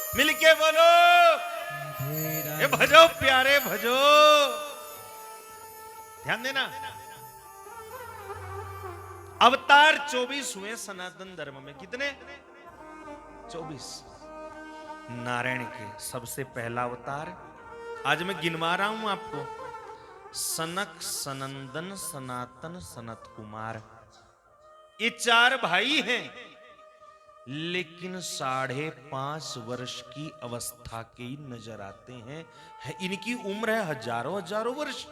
मिलके बोलो, ये भजो प्यारे भजो। ध्यान देना, अवतार 24 हुए सनातन धर्म में। कितने? 24। नारायण के सबसे पहला अवतार आज मैं गिनवा रहा हूं आपको। सनक, सनंदन, सनातन, सनत कुमार, ये 4 भाई हैं, लेकिन 5.5 वर्ष की अवस्था के ही नजर आते हैं। इनकी उम्र है हजारों हजारों वर्ष।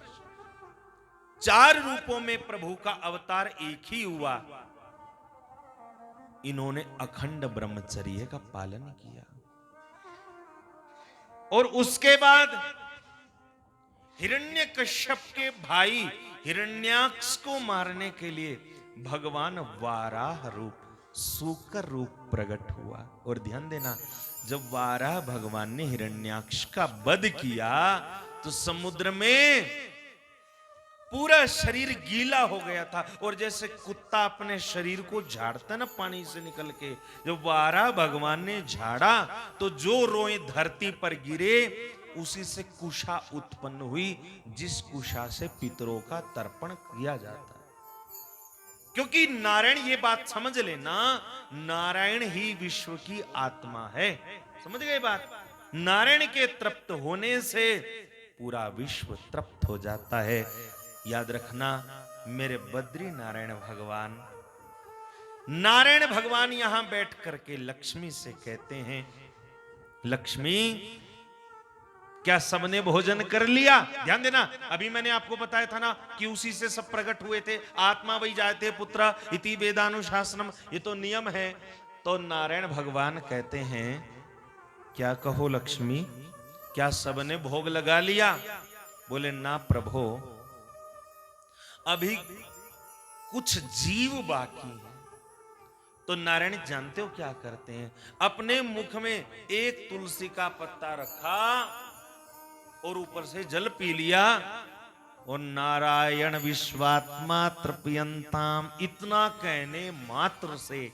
4 रूपों में प्रभु का अवतार एक ही हुआ। इन्होंने अखंड ब्रह्मचर्य का पालन किया और उसके बाद हिरण्यकश्यप के भाई हिरण्याक्ष को मारने के लिए भगवान वाराह रूप, सूकर रूप प्रकट हुआ। और ध्यान देना, जब वाराह भगवान ने हिरण्याक्ष का वध किया तो समुद्र में पूरा शरीर गीला हो गया था। और जैसे कुत्ता अपने शरीर को झाड़ता ना पानी से निकल के, जब वाराह भगवान ने झाड़ा तो जो रोए धरती पर गिरे, उसी से कुशा उत्पन्न हुई, जिस कुशा से पितरों का तर्पण किया जाता है। क्योंकि नारायण, ये बात समझ लेना, नारायण ही विश्व की आत्मा है। समझ गए बात? नारायण के तृप्त होने से पूरा विश्व तृप्त हो जाता है। याद रखना मेरे बद्री नारायण भगवान, नारायण भगवान यहां बैठ करके लक्ष्मी से कहते हैं, लक्ष्मी क्या सबने भोजन कर लिया? ध्यान देना, अभी मैंने आपको बताया था ना कि उसी से सब प्रकट हुए थे। आत्मा वही जायते पुत्र इति वेदानुशासनम, ये तो नियम है। तो नारायण भगवान कहते हैं, क्या कहो लक्ष्मी, क्या सबने भोग लगा लिया? बोले ना प्रभु, अभी कुछ जीव बाकी है। तो नारायण जानते हो क्या करते हैं? अपने मुख में एक तुलसी का पत्ता रखा और ऊपर से जल पी लिया और नारायण विश्वात्मा तृप्यंताम, इतना कहने मात्र से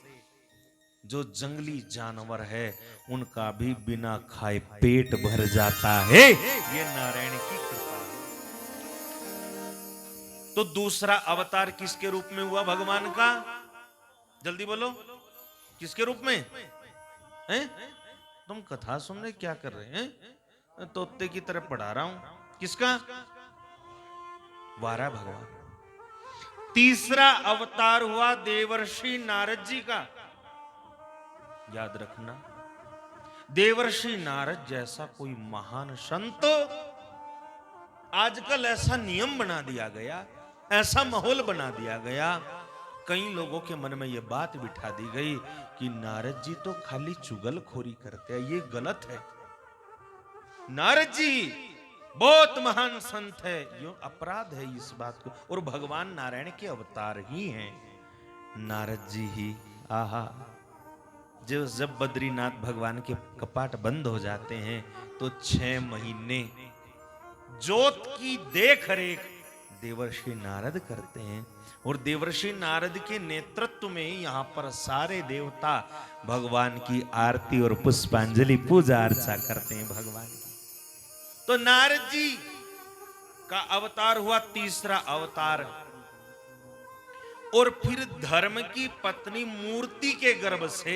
जो जंगली जानवर है उनका भी बिना खाए पेट भर जाता है। ये नारायण की कृपा है। तो दूसरा अवतार किसके रूप में हुआ भगवान का? जल्दी बोलो, किसके रूप में हैं? तुम कथा सुन रहे क्या कर रहे हैं? तोते की तरह पढ़ा रहा हूं। किसका? वाराह भगवान। तीसरा अवतार हुआ देवर्षि नारद जी का। याद रखना, देवर्षि नारद जैसा कोई महान संत, आजकल ऐसा नियम बना दिया गया, ऐसा माहौल बना दिया गया, कई लोगों के मन में यह बात बिठा दी गई कि नारद जी तो खाली चुगलखोरी करते हैं। ये गलत है। नारद जी बहुत महान संत है, यो अपराध है इस बात को। और भगवान नारायण के अवतार ही हैं नारद जी ही। आहा, जब बद्रीनाथ भगवान के कपाट बंद हो जाते हैं तो 6 महीने जोत की देख रेख देवर्षि नारद करते हैं। और देवर्षि नारद के नेतृत्व में यहां पर सारे देवता भगवान की आरती और पुष्पांजलि पूजा अर्चा करते हैं भगवान की। तो नारद जी का अवतार हुआ तीसरा अवतार। और फिर धर्म की पत्नी मूर्ति के गर्भ से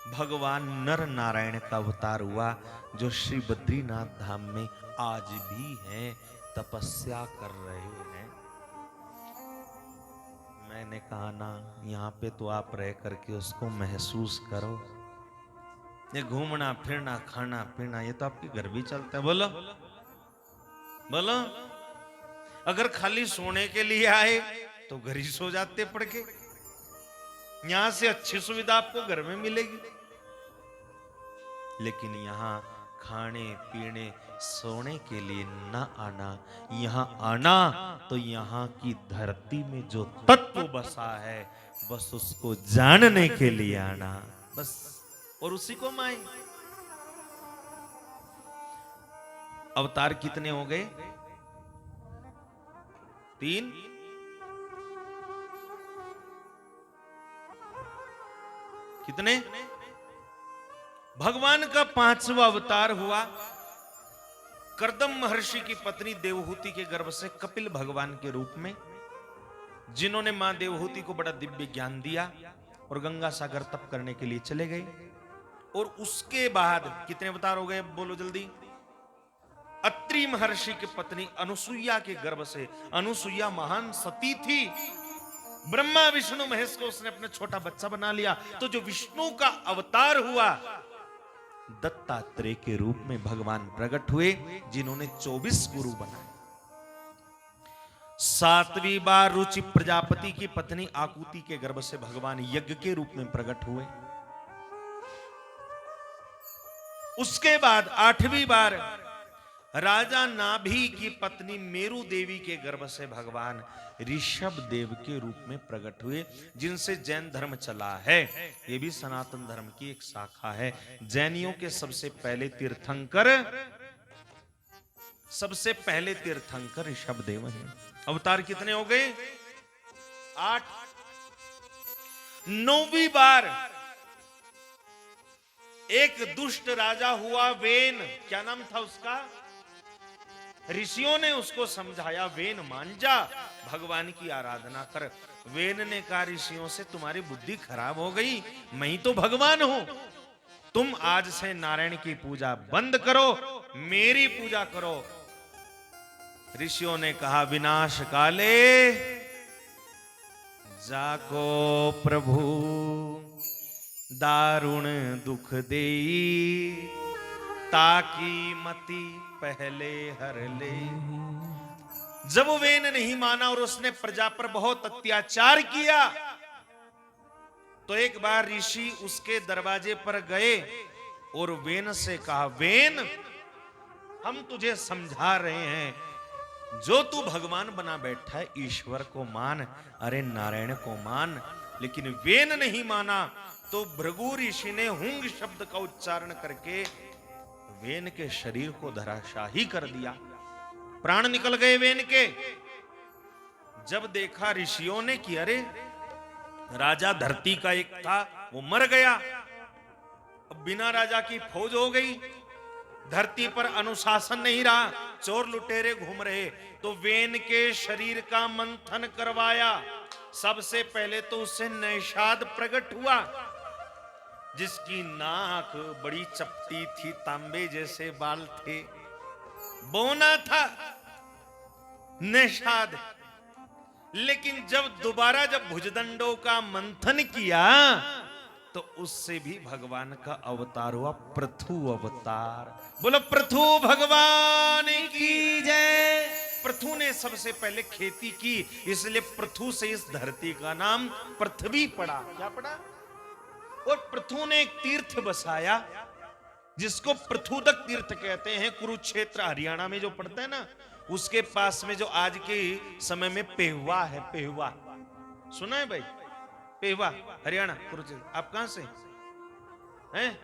भगवान नर नारायण का अवतार हुआ, जो श्री बद्रीनाथ धाम में आज भी हैं, तपस्या कर रहे हैं। मैंने कहा ना, यहाँ पे तो आप रह करके उसको महसूस करो। ये घूमना फिरना खाना पीना ये तो आपके घर भी चलता है। बोलो बोलो, अगर खाली सोने के लिए आए तो घर ही सो जाते पड़ के। यहां से अच्छी सुविधा आपको घर में मिलेगी, लेकिन यहाँ खाने पीने सोने के लिए न आना, यहाँ आना तो यहाँ की धरती में जो तत्व बसा है बस उसको जानने के लिए आना, बस। और उसी को माए। अवतार कितने हो गए? 3। कितने? भगवान का 5वां अवतार हुआ। कर्दम महर्षि की पत्नी देवहूति के गर्भ से कपिल भगवान के रूप में, जिन्होंने मां देवहूति को बड़ा दिव्य ज्ञान दिया और गंगा सागर तप करने के लिए चले गए। और उसके बाद कितने अवतार हो गए बोलो जल्दी? अत्रि महर्षि की पत्नी अनुसुईया के गर्भ से, अनुसुईया महान सती थी, ब्रह्मा विष्णु महेश को उसने अपने छोटा बच्चा बना लिया। तो जो विष्णु का अवतार हुआ, दत्तात्रेय के रूप में भगवान प्रकट हुए, जिन्होंने 24 गुरु बनाए। 7वीं बार रुचि प्रजापति की पत्नी आकुति के गर्भ से भगवान यज्ञ के रूप में प्रकट हुए। उसके बाद 8वीं बार राजा नाभि की पत्नी मेरु देवी के गर्भ से भगवान ऋषभ देव के रूप में प्रकट हुए, जिनसे जैन धर्म चला है। ये भी सनातन धर्म की एक शाखा है। जैनियों के सबसे पहले तीर्थंकर ऋषभ देव हैं। अवतार कितने हो गए? 8। 9वीं बार एक दुष्ट राजा हुआ वेन। क्या नाम था उसका? ऋषियों ने उसको समझाया, वेन मान जा, भगवान की आराधना कर। वेन ने कहा, ऋषियों से तुम्हारी बुद्धि खराब हो गई, मैं ही तो भगवान हूं। तुम आज से नारायण की पूजा बंद करो, मेरी पूजा करो। ऋषियों ने कहा, विनाश काले जाको प्रभु दारुण दुख देई, ताकि मति पहले हर ले। जब वेन नहीं माना और उसने प्रजा पर बहुत अत्याचार किया, तो एक बार ऋषि उसके दरवाजे पर गए और वेन से कहा, वेन हम तुझे समझा रहे हैं, जो तू भगवान बना बैठा है, ईश्वर को मान, अरे नारायण को मान। लेकिन वेन नहीं माना, तो भृगु ऋषि ने हुंग शब्द का उच्चारण करके वेन के शरीर को धराशाही कर दिया। प्राण निकल गए वेन के। जब देखा ऋषियों ने कि अरे राजा धरती का एक था, वो मर गया, अब बिना राजा की फौज हो गई, धरती पर अनुशासन नहीं रहा, चोर लुटेरे घूम रहे, तो वेन के शरीर का मंथन करवाया। सबसे पहले तो उससे नैषाद प्रकट हुआ, जिसकी नाक बड़ी चपटी थी, तांबे जैसे बाल थे, बौना था नैषाद। लेकिन जब दोबारा भुजदंडों का मंथन किया, तो उससे भी भगवान का अवतार हुआ, पृथु अवतार। बोलो पृथु भगवान की जय। पृथु ने सबसे पहले खेती की, इसलिए पृथु से इस धरती का नाम पृथ्वी पड़ा। क्या पड़ा? और पृथु ने एक तीर्थ बसाया, जिसको पृथुदक तीर्थ कहते हैं। कुरुक्षेत्र हरियाणा में जो पड़ता है ना, उसके पास में जो आज के समय में पेहवा है, पेहवा सुना है भाई? पेहवा हरियाणा, कुरुक्षेत्र। आप कहां से हैं?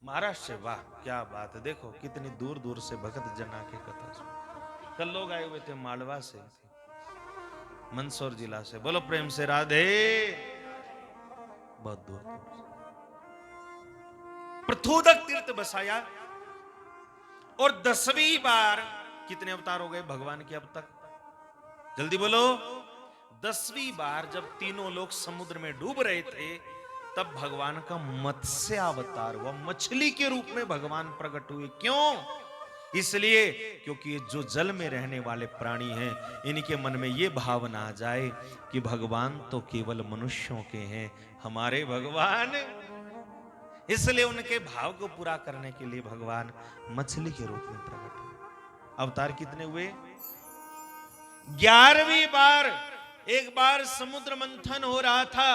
महाराष्ट्र से। वाह क्या बात है, देखो कितनी दूर दूर से भगत जना के कथा सुन। कल लोग आए हुए थे मालवा से, मंदसौर जिला से। बोलो प्रेम से राधे। बहुत दूर दूर से पृथुदक तीर्थ बसाया। और 10वीं बार, कितने अवतार हो गए भगवान के अब तक? जल्दी बोलो। 10वीं बार जब तीनों लोग समुद्र में डूब रहे थे, तब भगवान का मत्स्य अवतार हुआ, मछली के रूप में भगवान प्रकट हुए। क्यों? इसलिए क्योंकि जो जल में रहने वाले प्राणी हैं, इनके मन में ये भावना आ जाए कि भगवान तो केवल मनुष्यों के हैं, हमारे भगवान। इसलिए उनके भाव को पूरा करने के लिए भगवान मछली के रूप में प्रकट हुए। अवतार कितने हुए? 11वीं बार, एक बार समुद्र मंथन हो रहा था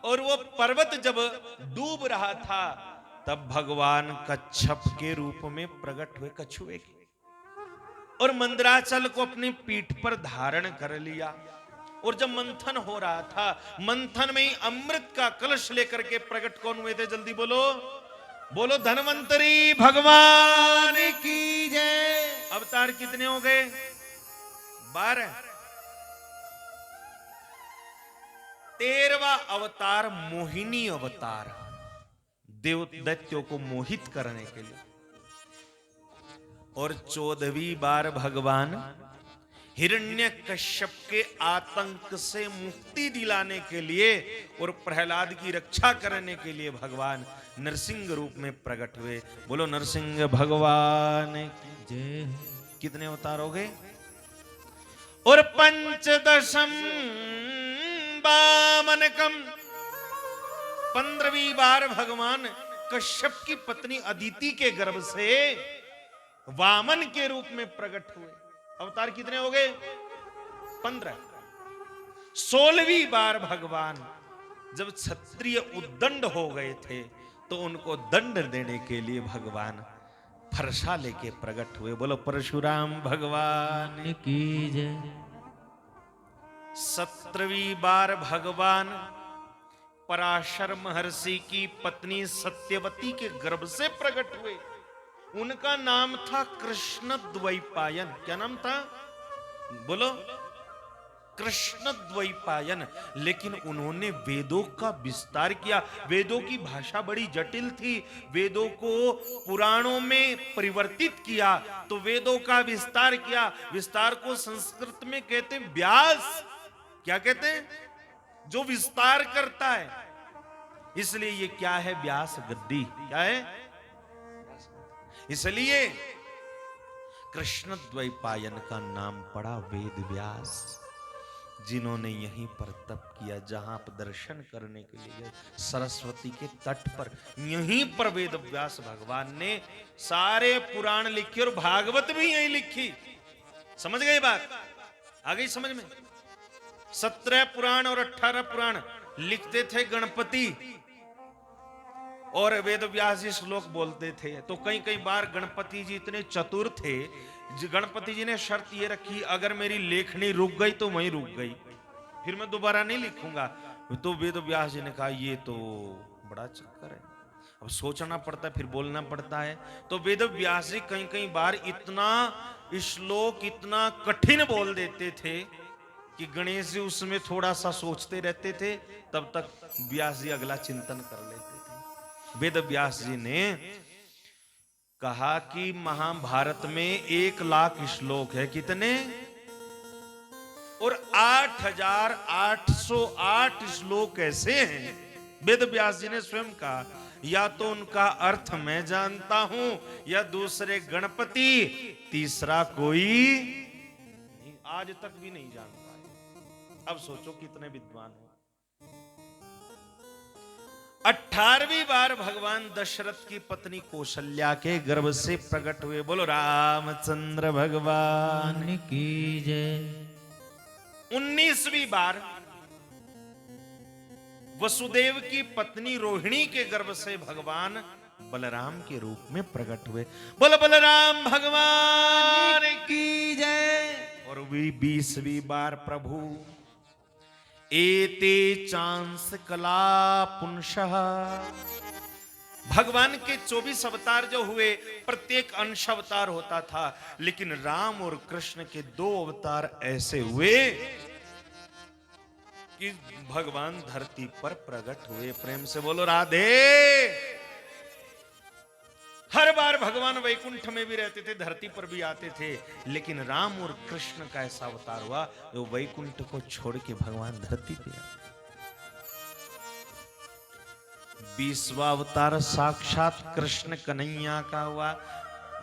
और वो पर्वत जब डूब रहा था, तब भगवान कच्छप के रूप में प्रकट हुए, कछुए के, और मंदराचल को अपनी पीठ पर धारण कर लिया। और जब मंथन हो रहा था, मंथन में ही अमृत का कलश लेकर के प्रकट कौन हुए थे? जल्दी बोलो। बोलो धन्वंतरी भगवान की जय। अवतार कितने हो गए? 12। 13वां अवतार मोहिनी अवतार। देव दैत्यों को मोहित करने के लिए। और 14वीं बार भगवान हिरण्यकश्यप के आतंक से मुक्ति दिलाने के लिए और प्रहलाद की रक्षा करने के लिए भगवान नरसिंह रूप में प्रकट हुए। बोलो नरसिंह भगवान की जय। कितने अवतार हो गए? और पंचदशम वामनकम, 15वीं बार भगवान कश्यप की पत्नी अदिति के गर्भ से वामन के रूप में प्रकट हुए। अवतार कितने हो गए? 15। 16वीं बार भगवान जब क्षत्रिय उद्दंड हो गए थे तो उनको दंड देने के लिए भगवान फरसा लेके प्रकट हुए। बोलो परशुराम भगवान की जय। 17वीं बार भगवान पराशर महर्षि की पत्नी सत्यवती के गर्भ से प्रकट हुए। उनका नाम था कृष्ण द्वैपायन। क्या नाम था? बोलो कृष्ण द्वैपायन। लेकिन उन्होंने वेदों का विस्तार किया। वेदों की भाषा बड़ी जटिल थी, वेदों को पुराणों में परिवर्तित किया, तो वेदों का विस्तार किया। विस्तार को संस्कृत में कहते हैं व्यास। क्या कहते हैं? जो विस्तार करता है। इसलिए ये क्या है? व्यास गद्दी। क्या है? इसलिए कृष्ण द्वैपायन का नाम पड़ा वेद व्यास, जिन्होंने यहीं पर तप किया। जहां पर दर्शन करने के लिए सरस्वती के तट पर, यहीं पर वेद व्यास भगवान ने सारे पुराण लिखे और भागवत भी यहीं लिखी। समझ गए बात? आ गई समझ में? 17 पुराण और 18 पुराण लिखते थे गणपति, और वेद व्यास जी श्लोक बोलते थे। तो कई बार गणपति जी इतने चतुर थे, गणपति जी ने शर्त ये रखी, अगर मेरी लेखनी रुक गई तो वहीं रुक गई, फिर मैं दोबारा नहीं लिखूंगा। तो वेद व्यास जी ने कहा ये तो बड़ा चक्कर है, अब सोचना पड़ता है, फिर बोलना पड़ता है। तो वेद व्यास जी कई बार इतना श्लोक इतना कठिन बोल देते थे कि गणेश जी उसमें थोड़ा सा सोचते रहते थे, तब तक व्यास जी अगला चिंतन कर लेते थे। वेद व्यास जी ने कहा कि महाभारत में 1,00,000 श्लोक है। कितने? और 8,808 श्लोक ऐसे हैं, वेद व्यास जी ने स्वयं कहा, या तो उनका अर्थ मैं जानता हूं या दूसरे गणपति, तीसरा कोई आज तक भी नहीं जान पाए। अब सोचो कितने विद्वान हो। 18वीं बार भगवान दशरथ की पत्नी कौशल्या के गर्भ से प्रकट हुए। बोलो रामचंद्र भगवान की जय। 19वीं बार वसुदेव की पत्नी रोहिणी के गर्भ से भगवान बलराम के रूप में प्रकट हुए। बोलो बलराम भगवान की जय। और 20वीं बार प्रभु एते चांस कला पुंसः, भगवान के 24 अवतार जो हुए, प्रत्येक अंश अवतार होता था, लेकिन राम और कृष्ण के 2 अवतार ऐसे हुए कि भगवान धरती पर प्रकट हुए। प्रेम से बोलो राधे। हर बार भगवान वैकुंठ में भी रहते थे, धरती पर भी आते थे, लेकिन राम और कृष्ण का ऐसा अवतार हुआ जो वैकुंठ को छोड़ के भगवान धरती पे आए। 20वां अवतार साक्षात कृष्ण कन्हैया का हुआ।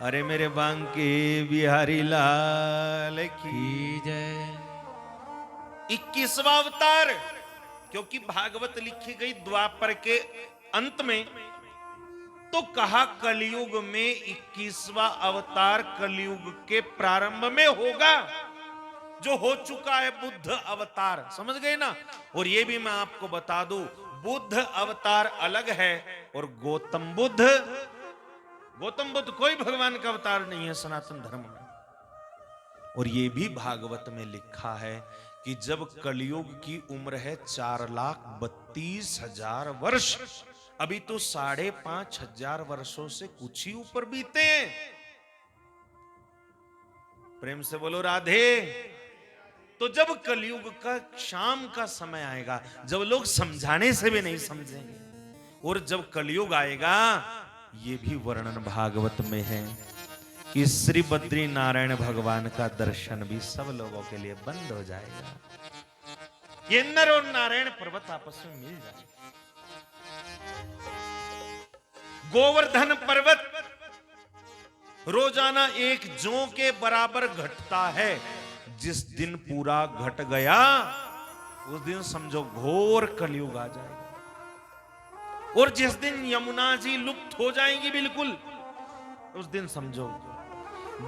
अरे मेरे बांके बिहारी लाल की जय। 21वां अवतार, क्योंकि भागवत लिखी गई द्वापर के अंत में, तो कहा कलयुग में 21वां अवतार कलयुग के प्रारंभ में होगा, जो हो चुका है बुद्ध अवतार। समझ गए ना? और ये भी मैं आपको बता दूं, बुद्ध अवतार अलग है और गौतम बुद्ध कोई भगवान का अवतार नहीं है सनातन धर्म में। और ये भी भागवत में लिखा है कि जब कलयुग की उम्र है 4,32,000 वर्ष, अभी तो 5,500 वर्षों से कुछ ही ऊपर बीते हैं। प्रेम से बोलो राधे। तो जब कलयुग का शाम का समय आएगा, जब लोग समझाने से भी नहीं समझेंगे, और जब कलयुग आएगा, ये भी वर्णन भागवत में है कि श्री बद्री नारायण भगवान का दर्शन भी सब लोगों के लिए बंद हो जाएगा। ये नर और नारायण पर्वत आपस में मिल जाएगा। गोवर्धन पर्वत रोजाना एक जौ के बराबर घटता है। जिस दिन पूरा घट गया, उस दिन समझो घोर कलयुग आ जाएगा। और जिस दिन यमुना जी लुप्त हो जाएंगी बिल्कुल, उस दिन समझो,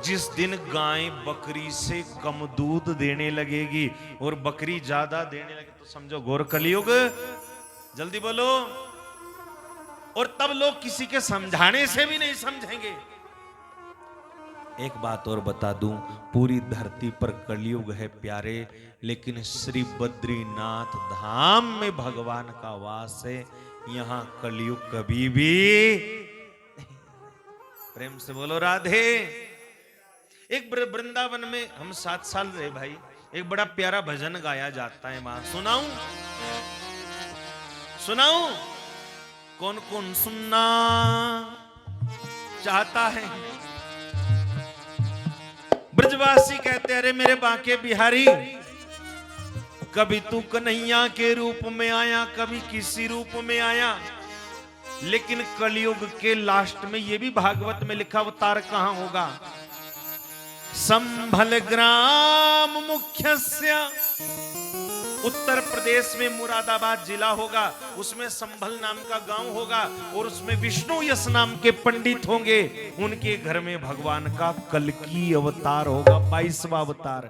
जिस दिन गाय बकरी से कम दूध देने लगेगी और बकरी ज्यादा देने लगे, तो समझो घोर कलयुग। जल्दी बोलो। और तब लोग किसी के समझाने से भी नहीं समझेंगे। एक बात और बता दूं, पूरी धरती पर कलयुग है प्यारे, लेकिन श्री बद्रीनाथ धाम में भगवान का वास है। यहां कलयुग कभी भी प्रेम से बोलो राधे। एक वृंदावन में हम 7 साल रहे भाई, एक बड़ा प्यारा भजन गाया जाता है वहां। सुनाऊं? सुनाऊं? कौन कौन सुनना चाहता है? ब्रजवासी कहते, अरे मेरे बांके बिहारी, कभी तू कन्हैया के रूप में आया, कभी किसी रूप में आया, लेकिन कलयुग के लास्ट में ये भी भागवत में लिखा अवतार कहां होगा? संभल ग्राम मुख्यस्य, उत्तर प्रदेश में मुरादाबाद जिला होगा, उसमें संभल नाम का गांव होगा और उसमें विष्णु यश नाम के पंडित होंगे। उनके घर में भगवान का कल्की अवतार होगा, 22वां अवतार।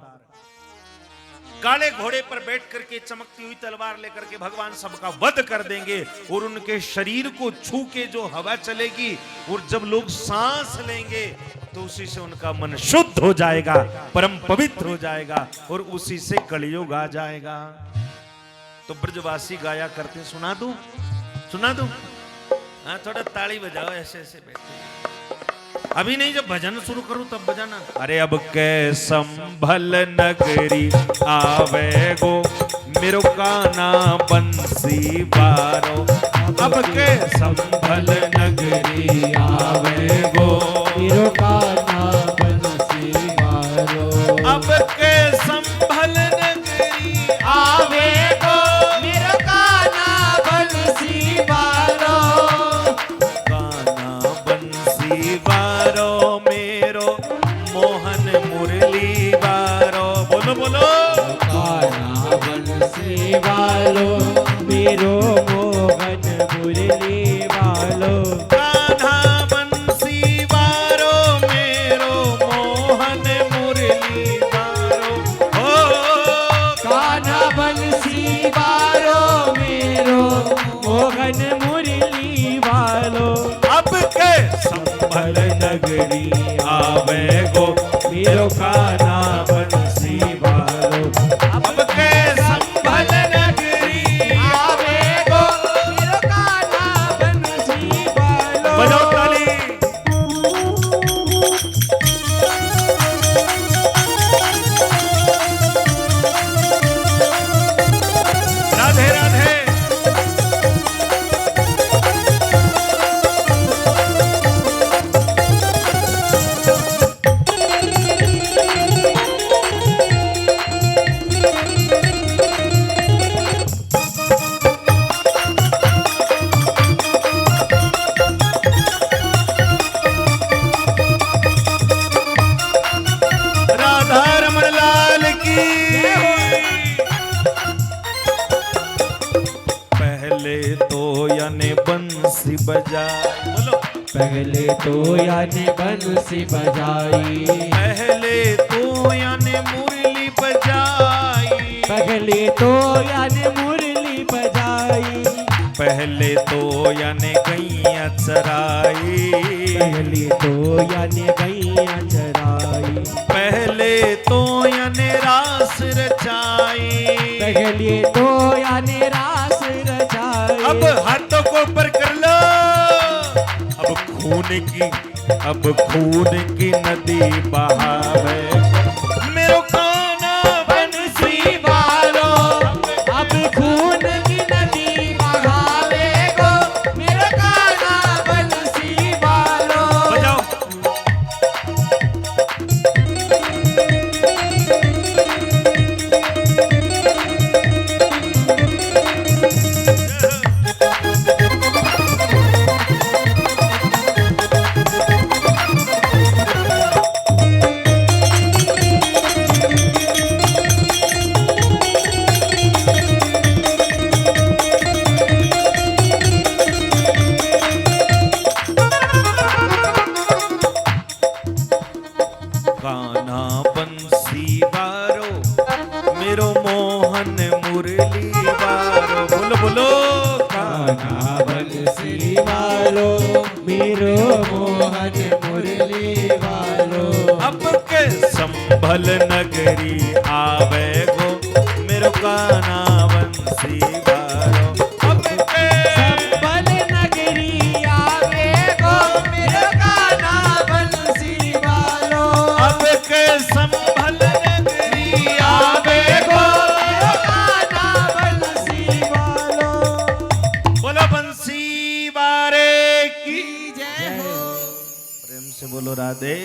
काले घोड़े पर बैठ करके चमकती हुई तलवार लेकर के भगवान सबका वध कर देंगे और उनके शरीर को छू के जो हवा चलेगी और जब लोग सांस लेंगे तो उसी से उनका मन शुद्ध हो जाएगा, परम पवित्र हो जाएगा और उसी से कलयुग आ जाएगा। तो ब्रजवासी गाया करते, सुना दूं? सुना दूं? हाँ, थोड़ा ताली बजाओ, ऐसे ऐसे बैठे। अभी नहीं, जब भजन शुरू करूं तब बजाना। अरे अब के संभल नगरी आवे गो, मेरो काना बंसी बारो। अब के संभल नगरी आवे गो, मेरो काना बंसी बारो। अब के संभल नगरी आवे गो, मेरो काना बंसी बारो। काना बंसी बारो मेरो, मोहन मुरली बारो। बोलो बोलो। काना बंसी बारो मेरो, मोहन मुरली बारो। कान्हा बंसी बारो मेरो, मोहन मुरली बारो। ओ कान्हा बंसी बारो मेरो, मोहन मुरली बारो। अब के संभल नगरी आवे गो, मेरो कान्हा बंसी बारो। अब के संभल नगरी आवे गो, मेरो कान्हा बंसी बारो। बजाओ ताली। राधे राधे। बंसी बजाई। बोलो। पहले तो यानी बंसी बजाई, पहले तो यानी मुरली बजाई, पहले तो यानी मुरली बजाई, पहले तो यानी गैया चराई, पहले तो यानी गैया चराई, पहले तो यानी रास रचाई, पहले तो यानी रास रचाई। अब हाथों को ऊपर कर लो। अब खून की नदी बहावे मेरो कान्हा बंसी बारो। अब खून की नदी बहावे गो, मेरो वालो मेरो मोहन मुरली वालो। अब के संभल नगरी आवे गो मेरो काना बंसी वालो। अब के संभल नगरी आवे गो मेरो काना बंसी वालो। अब के संभल नगरी आवे गो मेरो काना बंसी वालो। बोलो बंसी वारे की जय हो। प्रेम से बोलो राधे।